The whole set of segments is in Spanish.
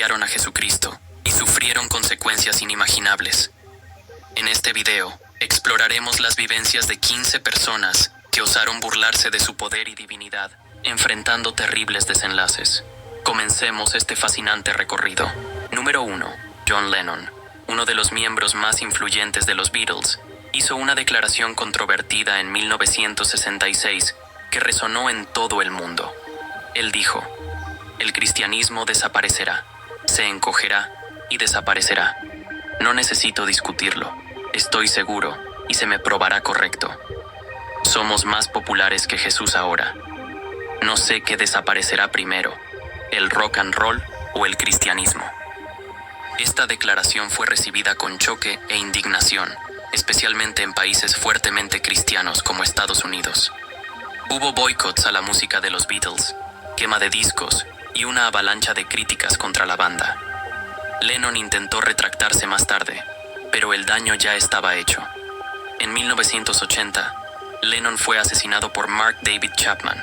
desafiaron a Jesucristo y sufrieron consecuencias inimaginables. En este video, exploraremos las vivencias de 15 personas que osaron burlarse de su poder y divinidad, enfrentando terribles desenlaces. Comencemos este fascinante recorrido. Número 1. John Lennon, uno de los miembros más influyentes de los Beatles, hizo una declaración controvertida en 1966 que resonó en todo el mundo. Él dijo: "El cristianismo desaparecerá, se encogerá y desaparecerá. No necesito discutirlo, estoy seguro y se me probará correcto. Somos más populares que Jesús ahora. No sé qué desaparecerá primero, el rock and roll o el cristianismo". Esta declaración fue recibida con choque e indignación, especialmente en países fuertemente cristianos como Estados Unidos. Hubo boicots a la música de los Beatles, quema de discos y una avalancha de críticas contra la banda. Lennon intentó retractarse más tarde, pero el daño ya estaba hecho. En 1980, Lennon fue asesinado por Mark David Chapman,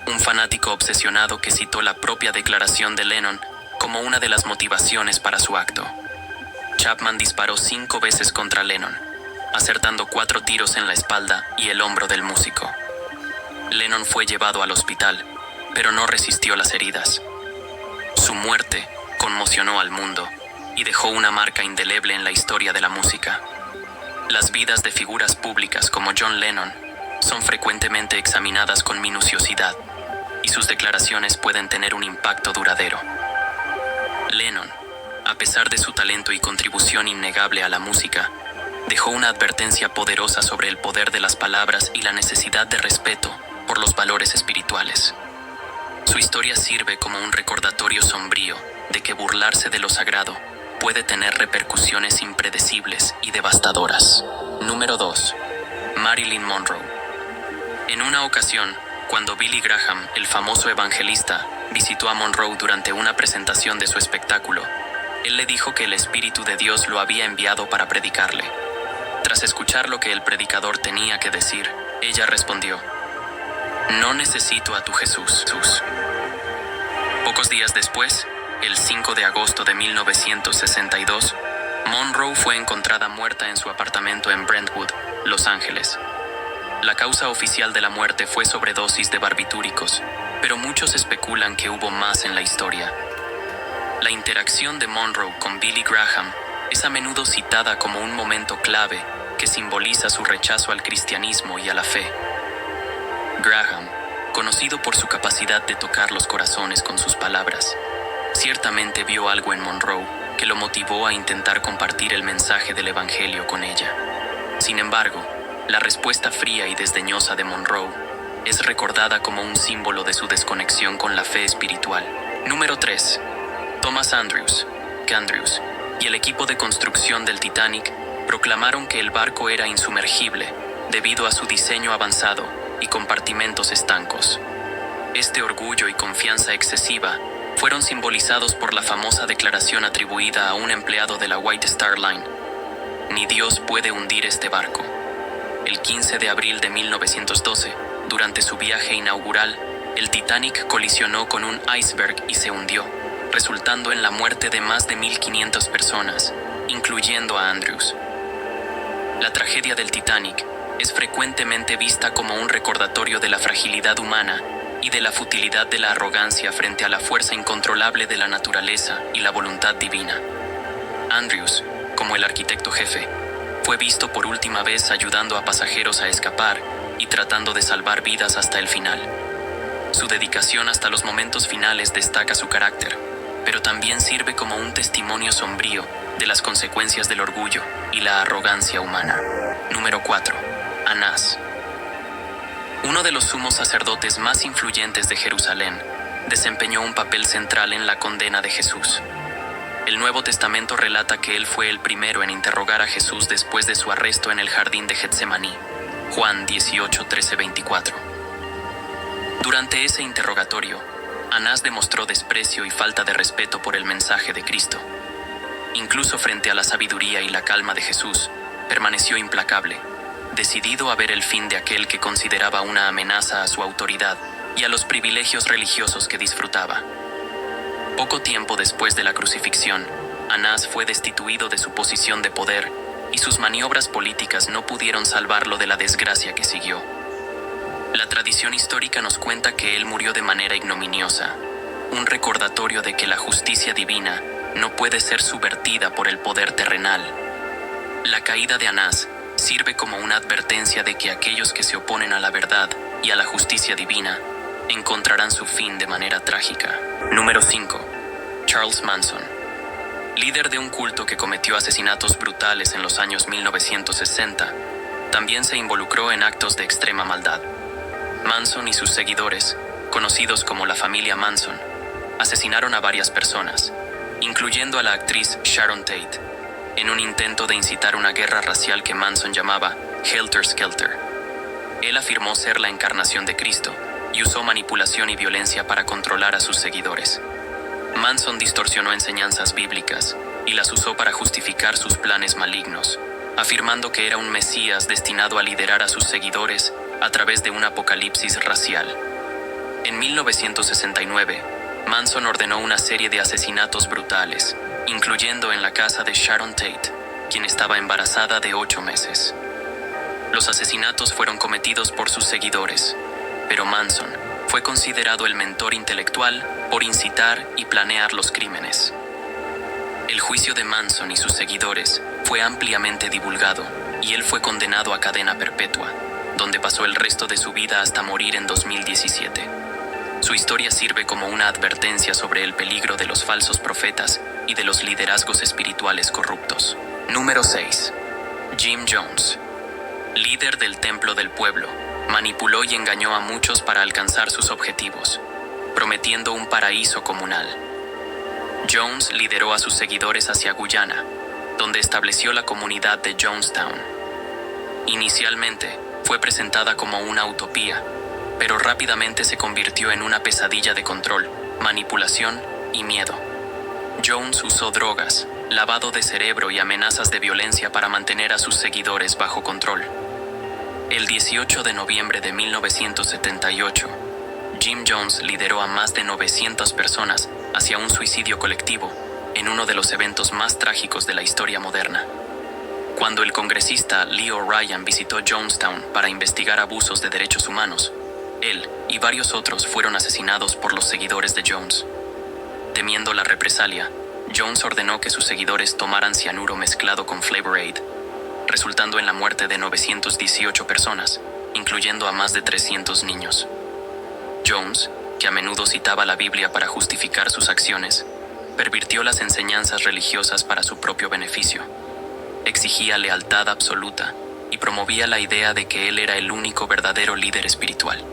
un fanático obsesionado que citó la propia declaración de Lennon como una de las motivaciones para su acto. Chapman disparó 5 veces contra Lennon, acertando 4 tiros en la espalda y el hombro del músico. Lennon fue llevado al hospital, pero no resistió las heridas. Su muerte conmocionó al mundo y dejó una marca indeleble en la historia de la música. Las vidas de figuras públicas como John Lennon son frecuentemente examinadas con minuciosidad, y sus declaraciones pueden tener un impacto duradero. Lennon, a pesar de su talento y contribución innegable a la música, dejó una advertencia poderosa sobre el poder de las palabras y la necesidad de respeto por los valores espirituales. Su historia sirve como un recordatorio sombrío de que burlarse de lo sagrado puede tener repercusiones impredecibles y devastadoras. Número 2. Marilyn Monroe. En una ocasión, cuando Billy Graham, el famoso evangelista, visitó a Monroe durante una presentación de su espectáculo, él le dijo que el Espíritu de Dios lo había enviado para predicarle. Tras escuchar lo que el predicador tenía que decir, ella respondió: "No necesito a tu Jesús". Pocos días después, el 5 de agosto de 1962, Monroe fue encontrada muerta en su apartamento en Brentwood, Los Ángeles. La causa oficial de la muerte fue sobredosis de barbitúricos, pero muchos especulan que hubo más en la historia. La interacción de Monroe con Billy Graham es a menudo citada como un momento clave que simboliza su rechazo al cristianismo y a la fe. Graham, conocido por su capacidad de tocar los corazones con sus palabras, ciertamente vio algo en Monroe que lo motivó a intentar compartir el mensaje del Evangelio con ella. Sin embargo, la respuesta fría y desdeñosa de Monroe es recordada como un símbolo de su desconexión con la fe espiritual. Número 3. Thomas Andrews y el equipo de construcción del Titanic proclamaron que el barco era insumergible debido a su diseño avanzado y compartimentos estancos. Este orgullo y confianza excesiva fueron simbolizados por la famosa declaración atribuida a un empleado de la White Star Line: "Ni Dios puede hundir este barco". El 15 de abril de 1912, durante su viaje inaugural, el Titanic colisionó con un iceberg y se hundió, resultando en la muerte de más de 1.500 personas, incluyendo a Andrews. La tragedia del Titanic es frecuentemente vista como un recordatorio de la fragilidad humana y de la futilidad de la arrogancia frente a la fuerza incontrolable de la naturaleza y la voluntad divina. Andrews, como el arquitecto jefe, fue visto por última vez ayudando a pasajeros a escapar y tratando de salvar vidas hasta el final. Su dedicación hasta los momentos finales destaca su carácter, pero también sirve como un testimonio sombrío de las consecuencias del orgullo y la arrogancia humana. Número 4. Anás. Uno de los sumos sacerdotes más influyentes de Jerusalén desempeñó un papel central en la condena de Jesús. El Nuevo Testamento relata que él fue el primero en interrogar a Jesús después de su arresto en el jardín de Getsemaní. Juan 18, 13, 24. Durante ese interrogatorio, Anás demostró desprecio y falta de respeto por el mensaje de Cristo. Incluso frente a la sabiduría y la calma de Jesús, permaneció implacable, decidido a ver el fin de aquel que consideraba una amenaza a su autoridad y a los privilegios religiosos que disfrutaba. Poco tiempo después de la crucifixión, Anás fue destituido de su posición de poder y sus maniobras políticas no pudieron salvarlo de la desgracia que siguió. La tradición histórica nos cuenta que él murió de manera ignominiosa, un recordatorio de que la justicia divina no puede ser subvertida por el poder terrenal. La caída de Anás sirve como una advertencia de que aquellos que se oponen a la verdad y a la justicia divina encontrarán su fin de manera trágica. Número 5. Charles Manson. Líder de un culto que cometió asesinatos brutales en los años 1960, también se involucró en actos de extrema maldad. Manson y sus seguidores, conocidos como la familia Manson, asesinaron a varias personas, incluyendo a la actriz Sharon Tate, en un intento de incitar una guerra racial que Manson llamaba Helter Skelter. Él afirmó ser la encarnación de Cristo y usó manipulación y violencia para controlar a sus seguidores. Manson distorsionó enseñanzas bíblicas y las usó para justificar sus planes malignos, afirmando que era un Mesías destinado a liderar a sus seguidores a través de un apocalipsis racial. En 1969, Manson ordenó una serie de asesinatos brutales, incluyendo en la casa de Sharon Tate, quien estaba embarazada de 8 meses. Los asesinatos fueron cometidos por sus seguidores, pero Manson fue considerado el mentor intelectual por incitar y planear los crímenes. El juicio de Manson y sus seguidores fue ampliamente divulgado y él fue condenado a cadena perpetua, donde pasó el resto de su vida hasta morir en 2017. Su historia sirve como una advertencia sobre el peligro de los falsos profetas y de los liderazgos espirituales corruptos. Número 6. Jim Jones. Líder del Templo del Pueblo, manipuló y engañó a muchos para alcanzar sus objetivos, prometiendo un paraíso comunal. Jones lideró a sus seguidores hacia Guyana, donde estableció la comunidad de Jonestown. Inicialmente, fue presentada como una utopía, pero rápidamente se convirtió en una pesadilla de control, manipulación y miedo. Jones usó drogas, lavado de cerebro y amenazas de violencia para mantener a sus seguidores bajo control. El 18 de noviembre de 1978, Jim Jones lideró a más de 900 personas hacia un suicidio colectivo en uno de los eventos más trágicos de la historia moderna. Cuando el congresista Lee O'Ryan visitó Jonestown para investigar abusos de derechos humanos, él y varios otros fueron asesinados por los seguidores de Jones. Temiendo la represalia, Jones ordenó que sus seguidores tomaran cianuro mezclado con Flavor Aid, resultando en la muerte de 918 personas, incluyendo a más de 300 niños. Jones, que a menudo citaba la Biblia para justificar sus acciones, pervirtió las enseñanzas religiosas para su propio beneficio. Exigía lealtad absoluta y promovía la idea de que él era el único verdadero líder espiritual.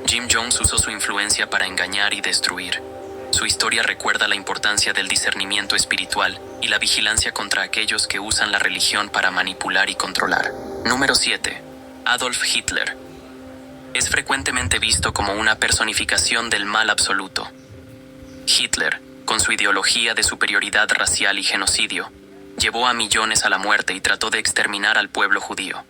Jim Jones usó su influencia para engañar y destruir. Su historia recuerda la importancia del discernimiento espiritual y la vigilancia contra aquellos que usan la religión para manipular y controlar. Número 7. Adolf Hitler. Es frecuentemente visto como una personificación del mal absoluto. Hitler, con su ideología de superioridad racial y genocidio, llevó a millones a la muerte y trató de exterminar al pueblo judío.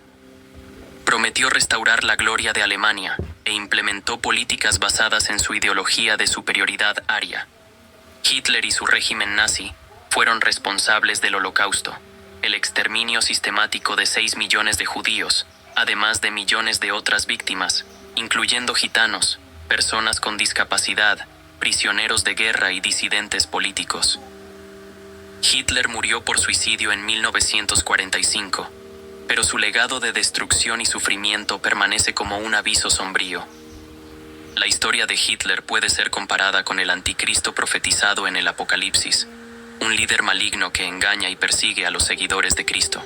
Prometió restaurar la gloria de Alemania e implementó políticas basadas en su ideología de superioridad aria. Hitler y su régimen nazi fueron responsables del Holocausto, el exterminio sistemático de 6 millones de judíos, además de millones de otras víctimas, incluyendo gitanos, personas con discapacidad, prisioneros de guerra y disidentes políticos. Hitler murió por suicidio en 1945, pero su legado de destrucción y sufrimiento permanece como un aviso sombrío. La historia de Hitler puede ser comparada con el anticristo profetizado en el Apocalipsis, un líder maligno que engaña y persigue a los seguidores de Cristo.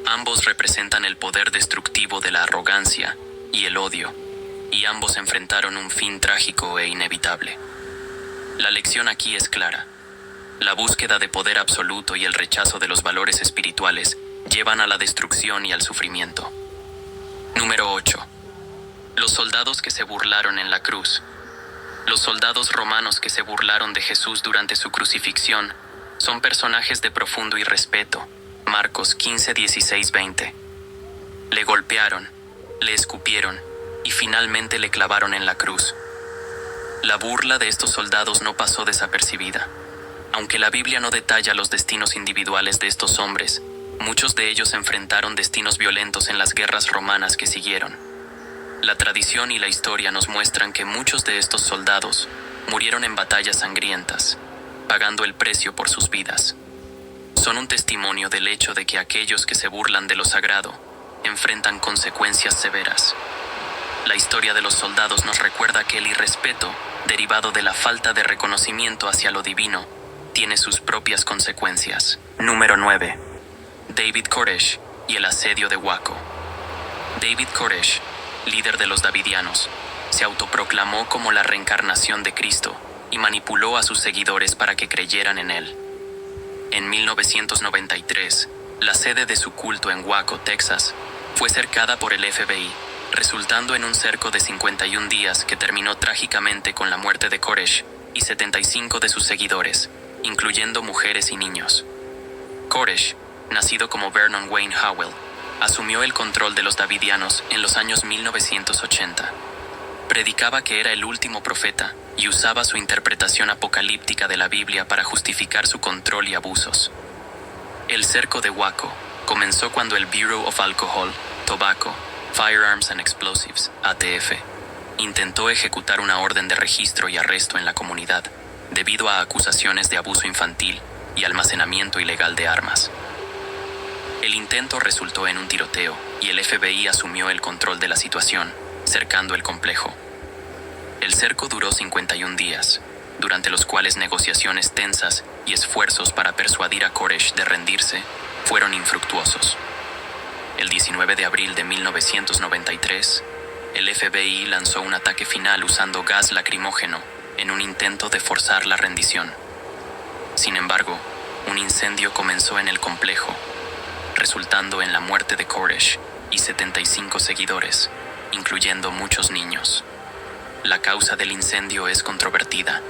Ambos representan el poder destructivo de la arrogancia y el odio, y ambos enfrentaron un fin trágico e inevitable. La lección aquí es clara. La búsqueda de poder absoluto y el rechazo de los valores espirituales llevan a la destrucción y al sufrimiento. Número 8. Los soldados que se burlaron en la cruz. Los soldados romanos que se burlaron de Jesús durante su crucifixión son personajes de profundo irrespeto. Marcos 15, 16, 20. Le golpearon, le escupieron y finalmente le clavaron en la cruz. La burla de estos soldados no pasó desapercibida. Aunque la Biblia no detalla los destinos individuales de estos hombres, muchos de ellos enfrentaron destinos violentos en las guerras romanas que siguieron. La tradición y la historia nos muestran que muchos de estos soldados murieron en batallas sangrientas, pagando el precio por sus vidas. Son un testimonio del hecho de que aquellos que se burlan de lo sagrado enfrentan consecuencias severas. La historia de los soldados nos recuerda que el irrespeto, derivado de la falta de reconocimiento hacia lo divino, tiene sus propias consecuencias. Número 9. David Koresh y el asedio de Waco. David Koresh, líder de los Davidianos, se autoproclamó como la reencarnación de Cristo y manipuló a sus seguidores para que creyeran en él. En 1993, la sede de su culto en Waco, Texas, fue cercada por el FBI, resultando en un cerco de 51 días que terminó trágicamente con la muerte de Koresh y 75 de sus seguidores, incluyendo mujeres y niños. Koresh, nacido como Vernon Wayne Howell, asumió el control de los Davidianos en los años 1980. Predicaba que era el último profeta y usaba su interpretación apocalíptica de la Biblia para justificar su control y abusos. El cerco de Waco comenzó cuando el Bureau of Alcohol, Tobacco, Firearms and Explosives, ATF, intentó ejecutar una orden de registro y arresto en la comunidad, debido a acusaciones de abuso infantil y almacenamiento ilegal de armas. El intento resultó en un tiroteo y el FBI asumió el control de la situación, cercando el complejo. El cerco duró 51 días, durante los cuales negociaciones tensas y esfuerzos para persuadir a Koresh de rendirse fueron infructuosos. El 19 de abril de 1993, el FBI lanzó un ataque final usando gas lacrimógeno en un intento de forzar la rendición. Sin embargo, un incendio comenzó en el complejo, resultando en la muerte de Koresh y 75 seguidores, incluyendo muchos niños. La causa del incendio es controvertida,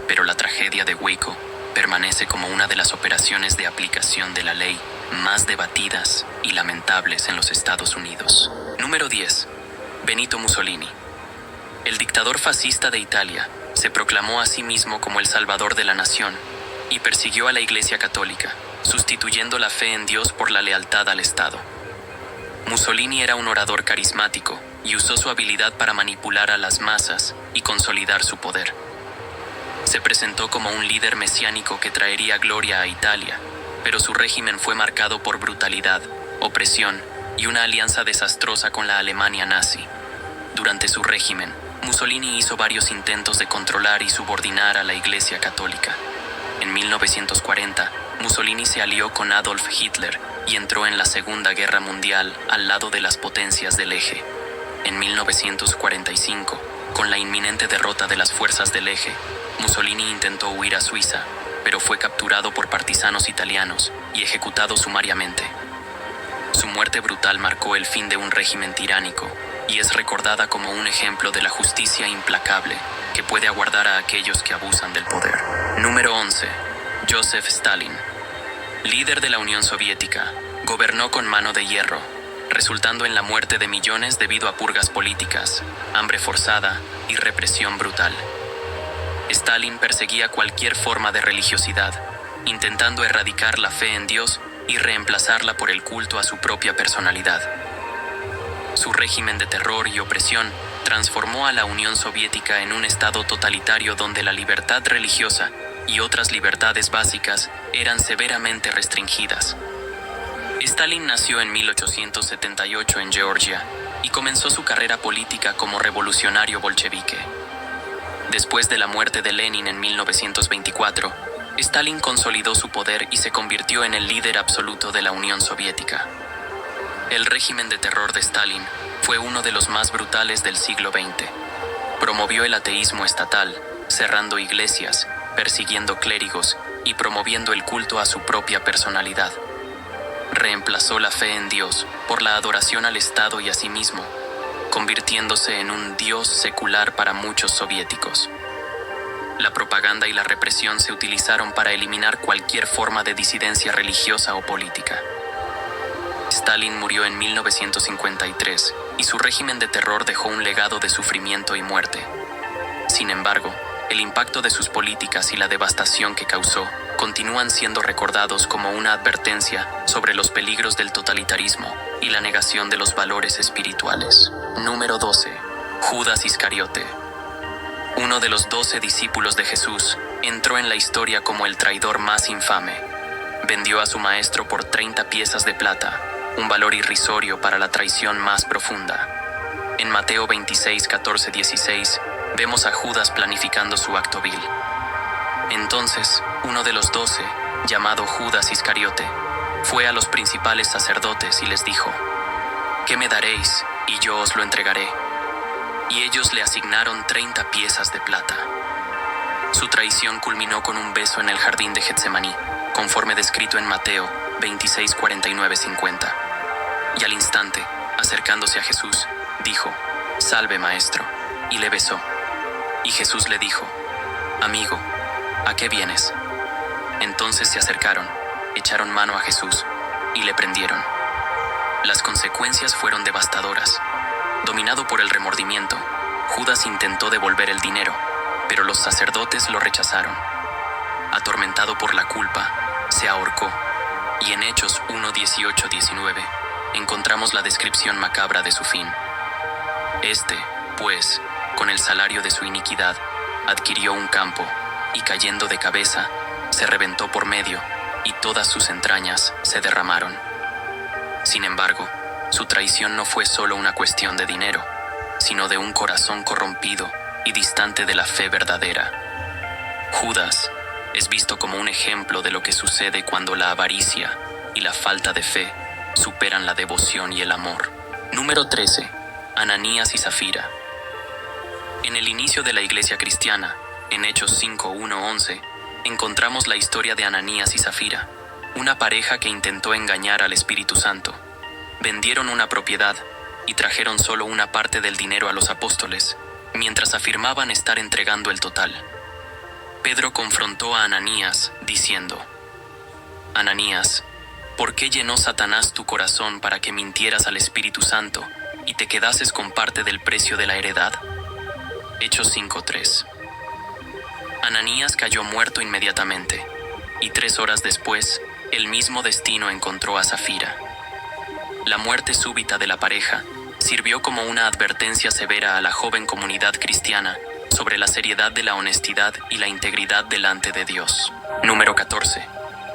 pero la tragedia de Waco permanece como una de las operaciones de aplicación de la ley más debatidas y lamentables en los Estados Unidos. Número 10. Benito Mussolini. El dictador fascista de Italia se proclamó a sí mismo como el salvador de la nación y persiguió a la Iglesia Católica, sustituyendo la fe en Dios por la lealtad al Estado. Mussolini era un orador carismático y usó su habilidad para manipular a las masas y consolidar su poder. Se presentó como un líder mesiánico que traería gloria a Italia, pero su régimen fue marcado por brutalidad, opresión y una alianza desastrosa con la Alemania nazi. Durante su régimen, Mussolini hizo varios intentos de controlar y subordinar a la Iglesia Católica. En 1940, Mussolini se alió con Adolf Hitler y entró en la Segunda Guerra Mundial al lado de las potencias del Eje. En 1945, con la inminente derrota de las fuerzas del Eje, Mussolini intentó huir a Suiza, pero fue capturado por partisanos italianos y ejecutado sumariamente. Su muerte brutal marcó el fin de un régimen tiránico y es recordada como un ejemplo de la justicia implacable que puede aguardar a aquellos que abusan del poder. Número 11. Joseph Stalin. Líder de la Unión Soviética, gobernó con mano de hierro, resultando en la muerte de millones debido a purgas políticas, hambre forzada y represión brutal. Stalin perseguía cualquier forma de religiosidad, intentando erradicar la fe en Dios y reemplazarla por el culto a su propia personalidad. Su régimen de terror y opresión transformó a la Unión Soviética en un estado totalitario donde la libertad religiosa y otras libertades básicas eran severamente restringidas. Stalin nació en 1878 en Georgia y comenzó su carrera política como revolucionario bolchevique. Después de la muerte de Lenin en 1924, Stalin consolidó su poder y se convirtió en el líder absoluto de la Unión Soviética. El régimen de terror de Stalin fue uno de los más brutales del siglo XX. Promovió el ateísmo estatal, cerrando iglesias, persiguiendo clérigos y promoviendo el culto a su propia personalidad. Reemplazó la fe en Dios por la adoración al Estado y a sí mismo, convirtiéndose en un dios secular para muchos soviéticos. La propaganda y la represión se utilizaron para eliminar cualquier forma de disidencia religiosa o política. Stalin murió en 1953 y su régimen de terror dejó un legado de sufrimiento y muerte. Sin embargo, el impacto de sus políticas y la devastación que causó continúan siendo recordados como una advertencia sobre los peligros del totalitarismo y la negación de los valores espirituales. Número 12. Judas Iscariote. Uno de los 12 discípulos de Jesús entró en la historia como el traidor más infame. Vendió a su maestro por 30 piezas de plata, un valor irrisorio para la traición más profunda. En Mateo 26, 14, 16, vemos a Judas planificando su acto vil. Entonces, uno de los 12, llamado Judas Iscariote, fue a los principales sacerdotes y les dijo: «¿Qué me daréis? Y yo os lo entregaré». Y ellos le asignaron 30 piezas de plata. Su traición culminó con un beso en el jardín de Getsemaní, conforme descrito en Mateo 26, 49, 50. Y al instante, acercándose a Jesús, dijo: «Salve, maestro», y le besó. Y Jesús le dijo: «Amigo, ¿a qué vienes?». Entonces se acercaron, echaron mano a Jesús y le prendieron. Las consecuencias fueron devastadoras. Dominado por el remordimiento, Judas intentó devolver el dinero, pero los sacerdotes lo rechazaron. Atormentado por la culpa, se ahorcó, y en Hechos 1, 18, 19 encontramos la descripción macabra de su fin. Este, pues, con el salario de su iniquidad, adquirió un campo, y cayendo de cabeza, se reventó por medio, y todas sus entrañas se derramaron. Sin embargo, su traición no fue solo una cuestión de dinero, sino de un corazón corrompido y distante de la fe verdadera. Judas es visto como un ejemplo de lo que sucede cuando la avaricia y la falta de fe superan la devoción y el amor. Número 13. Ananías y Zafira. En el inicio de la iglesia cristiana, en Hechos 5, 1, 11, encontramos la historia de Ananías y Zafira, una pareja que intentó engañar al Espíritu Santo. Vendieron una propiedad y trajeron solo una parte del dinero a los apóstoles, mientras afirmaban estar entregando el total. Pedro confrontó a Ananías, diciendo: «Ananías, ¿por qué llenó Satanás tu corazón para que mintieras al Espíritu Santo y te quedases con parte del precio de la heredad?». Hechos 5:3. Ananías cayó muerto inmediatamente, y 3 horas después, el mismo destino encontró a Zafira. La muerte súbita de la pareja sirvió como una advertencia severa a la joven comunidad cristiana sobre la seriedad de la honestidad y la integridad delante de Dios. Número 14.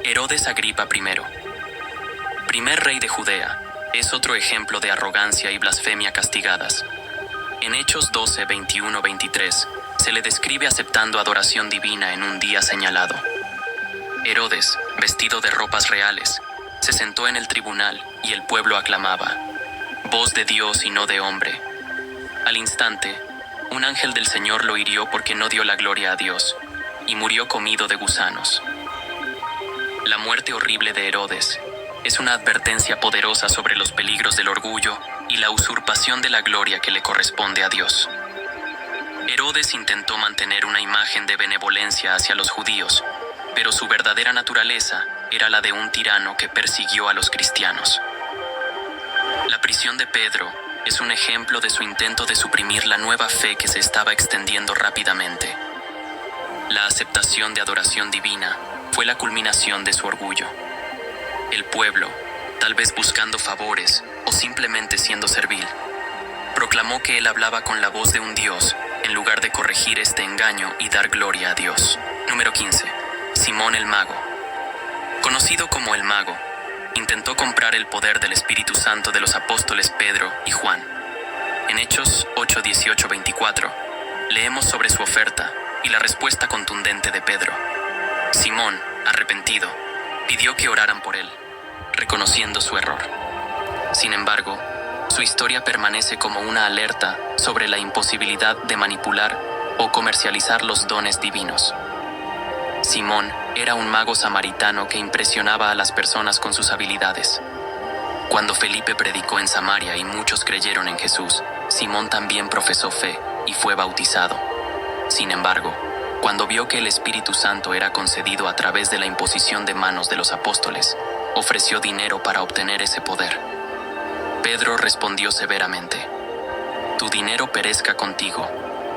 Herodes Agripa I. Primer rey de Judea, es otro ejemplo de arrogancia y blasfemia castigadas. En Hechos 12, 21, 23, se le describe aceptando adoración divina en un día señalado. Herodes, vestido de ropas reales, se sentó en el tribunal y el pueblo aclamaba: «Voz de Dios y no de hombre». Al instante, un ángel del Señor lo hirió porque no dio la gloria a Dios, y murió comido de gusanos. La muerte horrible de Herodes es una advertencia poderosa sobre los peligros del orgullo y la usurpación de la gloria que le corresponde a Dios. Herodes intentó mantener una imagen de benevolencia hacia los judíos, pero su verdadera naturaleza era la de un tirano que persiguió a los cristianos. La prisión de Pedro es un ejemplo de su intento de suprimir la nueva fe que se estaba extendiendo rápidamente. La aceptación de adoración divina fue la culminación de su orgullo. El pueblo, tal vez buscando favores o simplemente siendo servil, proclamó que él hablaba con la voz de un Dios en lugar de corregir este engaño y dar gloria a Dios. Número 15. Simón el Mago. Conocido como el Mago, intentó comprar el poder del Espíritu Santo de los apóstoles Pedro y Juan. En Hechos 8, 18, 24, leemos sobre su oferta y la respuesta contundente de Pedro. Simón, arrepentido, pidió que oraran por él, reconociendo su error. Sin embargo, su historia permanece como una alerta sobre la imposibilidad de manipular o comercializar los dones divinos. Simón era un mago samaritano que impresionaba a las personas con sus habilidades. Cuando Felipe predicó en Samaria y muchos creyeron en Jesús, Simón también profesó fe y fue bautizado. Sin embargo, cuando vio que el Espíritu Santo era concedido a través de la imposición de manos de los apóstoles, ofreció dinero para obtener ese poder. Pedro respondió severamente: «Tu dinero perezca contigo,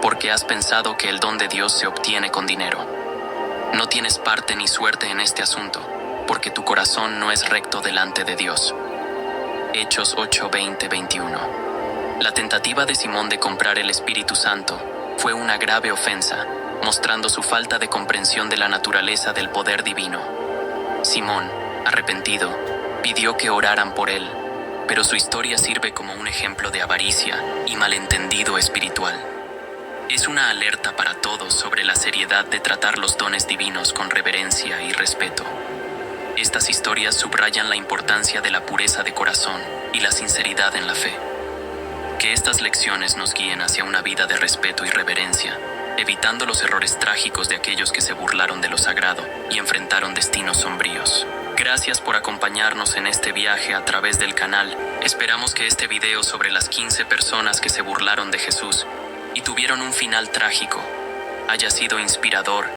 porque has pensado que el don de Dios se obtiene con dinero. No tienes parte ni suerte en este asunto, porque tu corazón no es recto delante de Dios. Hechos 8, 20, 21. La tentativa de Simón de comprar el Espíritu Santo fue una grave ofensa, mostrando su falta de comprensión de la naturaleza del poder divino. Simón, arrepentido, pidió que oraran por él, pero su historia sirve como un ejemplo de avaricia y malentendido espiritual. Es una alerta para todos sobre la seriedad de tratar los dones divinos con reverencia y respeto. Estas historias subrayan la importancia de la pureza de corazón y la sinceridad en la fe. Que estas lecciones nos guíen hacia una vida de respeto y reverencia, evitando los errores trágicos de aquellos que se burlaron de lo sagrado y enfrentaron destinos sombríos. Gracias por acompañarnos en este viaje a través del canal. Esperamos que este video sobre las 15 personas que se burlaron de Jesús y tuvieron un final trágico haya sido inspirador